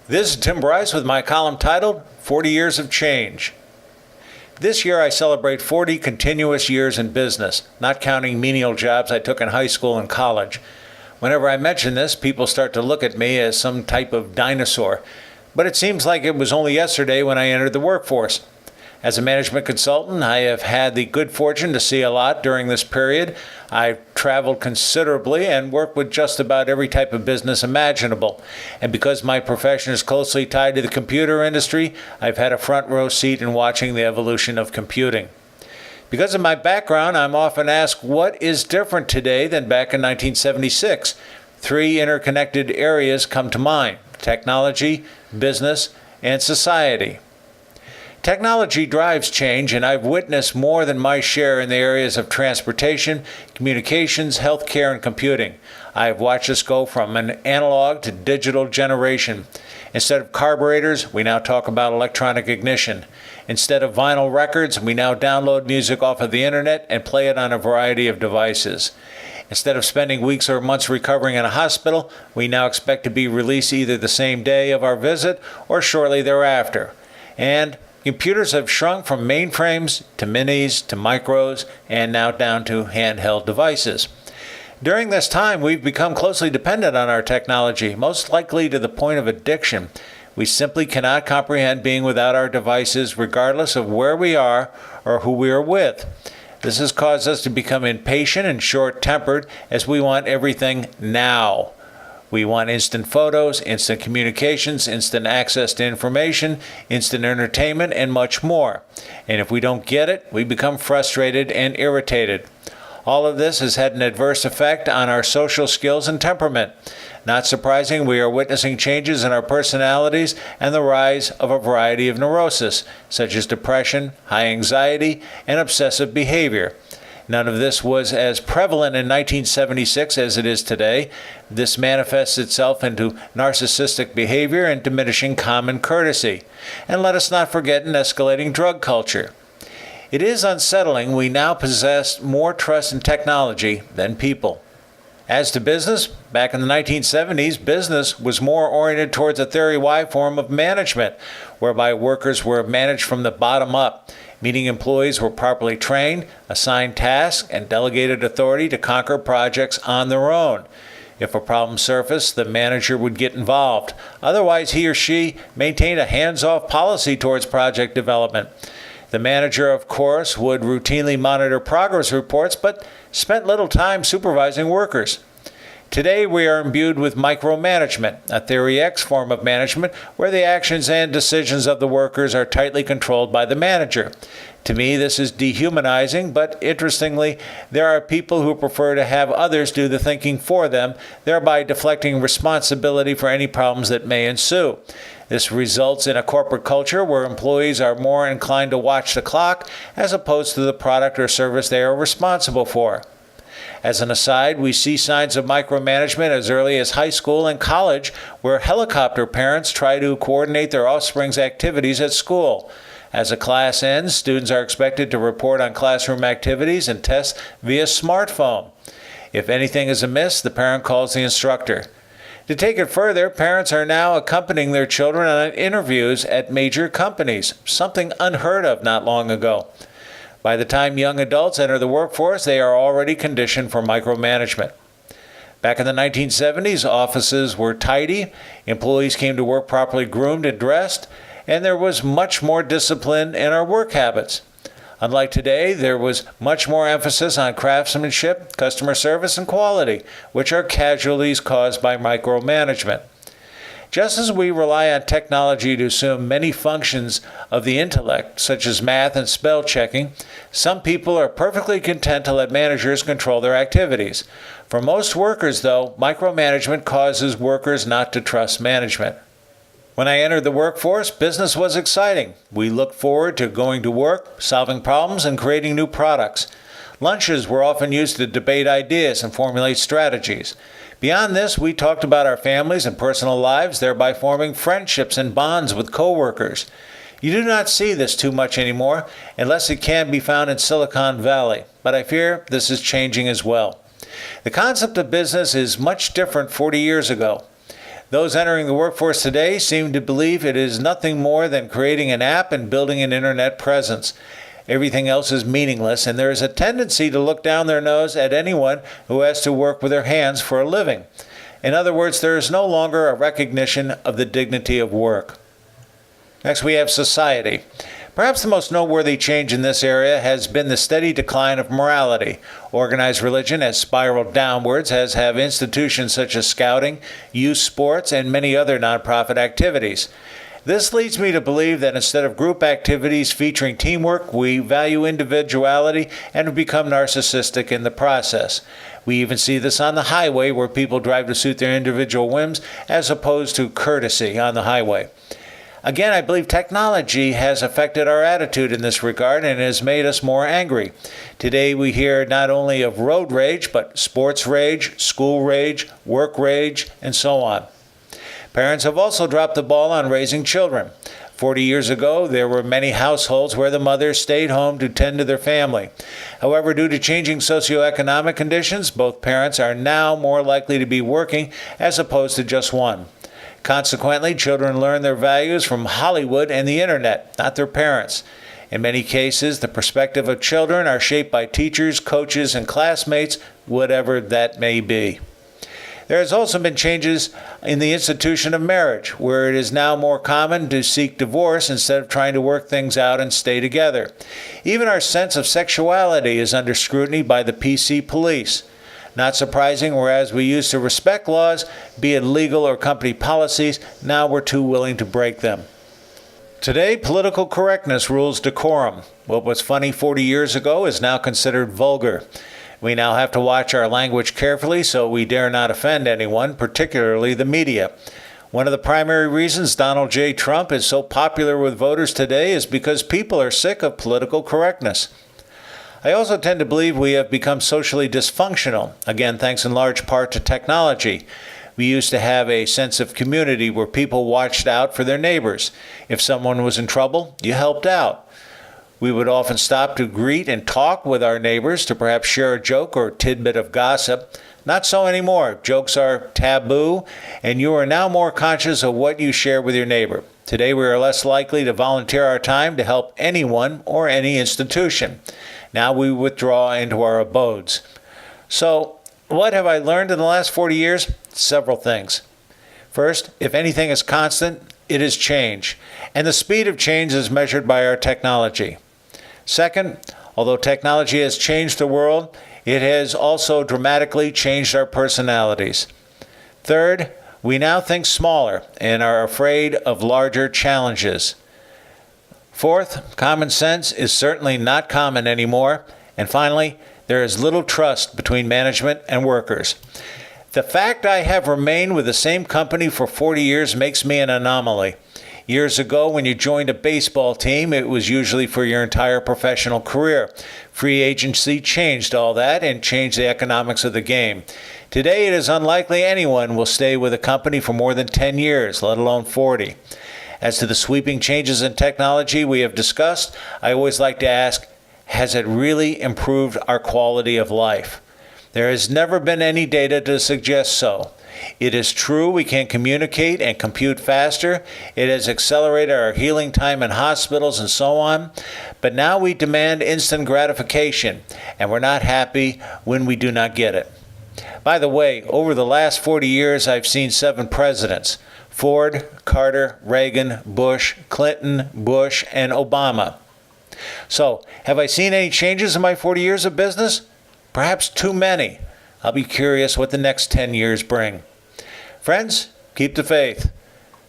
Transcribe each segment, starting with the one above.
This is Tim Bryce with my column titled 40 Years of Change. This year I celebrate 40 continuous years in business, not counting menial jobs I took in high school and college. Whenever I mention this, people start to look at me as some type of dinosaur. But it seems like it was only yesterday when I entered the workforce. As a management consultant, I have had the good fortune to see a lot during this period. I've traveled considerably and worked with just about every type of business imaginable. And because my profession is closely tied to the computer industry, I've had a front row seat in watching the evolution of computing. Because of my background, I'm often asked what is different today than back in 1976. Three interconnected areas come to mind: technology, business, and society. Technology drives change, and I've witnessed more than my share in the areas of transportation, communications, healthcare, and computing. I've watched us go from an analog to digital generation. Instead of carburetors, we now talk about electronic ignition. Instead of vinyl records, we now download music off of the internet and play it on a variety of devices. Instead of spending weeks or months recovering in a hospital, we now expect to be released either the same day of our visit or shortly thereafter. And computers have shrunk from mainframes to minis to micros and now down to handheld devices. During this time, we've become closely dependent on our technology, most likely to the point of addiction. We simply cannot comprehend being without our devices regardless of where we are or who we are with. This has caused us to become impatient and short-tempered as we want everything now. We want instant photos, instant communications, instant access to information, instant entertainment, and much more. And if we don't get it, we become frustrated and irritated. All of this has had an adverse effect on our social skills and temperament. Not surprising, we are witnessing changes in our personalities and the rise of a variety of neurosis, such as depression, high anxiety, and obsessive behavior. None of this was as prevalent in 1976 as it is today. This manifests itself into narcissistic behavior and diminishing common courtesy. And let us not forget an escalating drug culture. It is unsettling we now possess more trust in technology than people. As to business, back in the 1970s, business was more oriented towards a Theory Y form of management, whereby workers were managed from the bottom up, meaning employees were properly trained, assigned tasks, and delegated authority to conquer projects on their own. If a problem surfaced, the manager would get involved. Otherwise, he or she maintained a hands-off policy towards project development. The manager, of course, would routinely monitor progress reports, but spent little time supervising workers. Today, we are imbued with micromanagement, a Theory X form of management where the actions and decisions of the workers are tightly controlled by the manager. To me, this is dehumanizing, but interestingly, there are people who prefer to have others do the thinking for them, thereby deflecting responsibility for any problems that may ensue. This results in a corporate culture where employees are more inclined to watch the clock as opposed to the product or service they are responsible for. As an aside, we see signs of micromanagement as early as high school and college, where helicopter parents try to coordinate their offspring's activities at school. As a class ends, students are expected to report on classroom activities and tests via smartphone. If anything is amiss, the parent calls the instructor. To take it further, parents are now accompanying their children on interviews at major companies, something unheard of not long ago. By the time young adults enter the workforce, they are already conditioned for micromanagement. Back in the 1970s, offices were tidy, employees came to work properly groomed and dressed, and there was much more discipline in our work habits. Unlike today, there was much more emphasis on craftsmanship, customer service, and quality, which are casualties caused by micromanagement. Just as we rely on technology to assume many functions of the intellect, such as math and spell checking, some people are perfectly content to let managers control their activities. For most workers, though, micromanagement causes workers not to trust management. When I entered the workforce, business was exciting. We looked forward to going to work, solving problems, and creating new products. Lunches were often used to debate ideas and formulate strategies. Beyond this, we talked about our families and personal lives, thereby forming friendships and bonds with coworkers. You do not see this too much anymore, unless it can be found in Silicon Valley, but I fear this is changing as well. The concept of business is much different 40 years ago. Those entering the workforce today seem to believe it is nothing more than creating an app and building an internet presence. Everything else is meaningless, and there is a tendency to look down their nose at anyone who has to work with their hands for a living. In other words, there is no longer a recognition of the dignity of work. Next, we have society. Perhaps the most noteworthy change in this area has been the steady decline of morality. Organized religion has spiraled downwards, as have institutions such as scouting, youth sports, and many other nonprofit activities. This leads me to believe that instead of group activities featuring teamwork, we value individuality and have become narcissistic in the process. We even see this on the highway, where people drive to suit their individual whims as opposed to courtesy on the highway. Again, I believe technology has affected our attitude in this regard and has made us more angry. Today we hear not only of road rage, but sports rage, school rage, work rage, and so on. Parents have also dropped the ball on raising children. 40 years ago, there were many households where the mothers stayed home to tend to their family. However, due to changing socioeconomic conditions, both parents are now more likely to be working as opposed to just one. Consequently, children learn their values from Hollywood and the internet, not their parents. In many cases, the perspective of children are shaped by teachers, coaches, and classmates, whatever that may be. There has also been changes in the institution of marriage, where it is now more common to seek divorce instead of trying to work things out and stay together. Even our sense of sexuality is under scrutiny by the PC police. Not surprising, whereas we used to respect laws, be it legal or company policies, now we're too willing to break them. Today, political correctness rules decorum. What was funny 40 years ago is now considered vulgar. We now have to watch our language carefully so we dare not offend anyone, particularly the media. One of the primary reasons Donald J. Trump is so popular with voters today is because people are sick of political correctness. I also tend to believe we have become socially dysfunctional, again thanks in large part to technology. We used to have a sense of community where people watched out for their neighbors. If someone was in trouble, you helped out. We would often stop to greet and talk with our neighbors, to perhaps share a joke or tidbit of gossip. Not so anymore. Jokes are taboo, and you are now more conscious of what you share with your neighbor. Today we are less likely to volunteer our time to help anyone or any institution. Now we withdraw into our abodes. So, what have I learned in the last 40 years? Several things. First, if anything is constant, it is change, and the speed of change is measured by our technology. Second, although technology has changed the world, it has also dramatically changed our personalities. Third, we now think smaller and are afraid of larger challenges. Fourth, common sense is certainly not common anymore. And finally, there is little trust between management and workers. The fact I have remained with the same company for 40 years makes me an anomaly. Years ago, when you joined a baseball team, it was usually for your entire professional career. Free agency changed all that and changed the economics of the game. Today, it is unlikely anyone will stay with a company for more than 10 years, let alone 40. As to the sweeping changes in technology we have discussed, I always like to ask, has it really improved our quality of life? There has never been any data to suggest so. It is true we can communicate and compute faster. It has accelerated our healing time in hospitals and so on. But now we demand instant gratification, and we're not happy when we do not get it. By the way, over the last 40 years, I've seen 7 presidents: Ford, Carter, Reagan, Bush, Clinton, Bush, and Obama. So, have I seen any changes in my 40 years of business? Perhaps too many. I'll be curious what the next 10 years bring. Friends, keep the faith.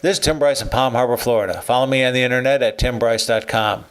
This is Tim Bryce in Palm Harbor, Florida. Follow me on the internet at timbryce.com.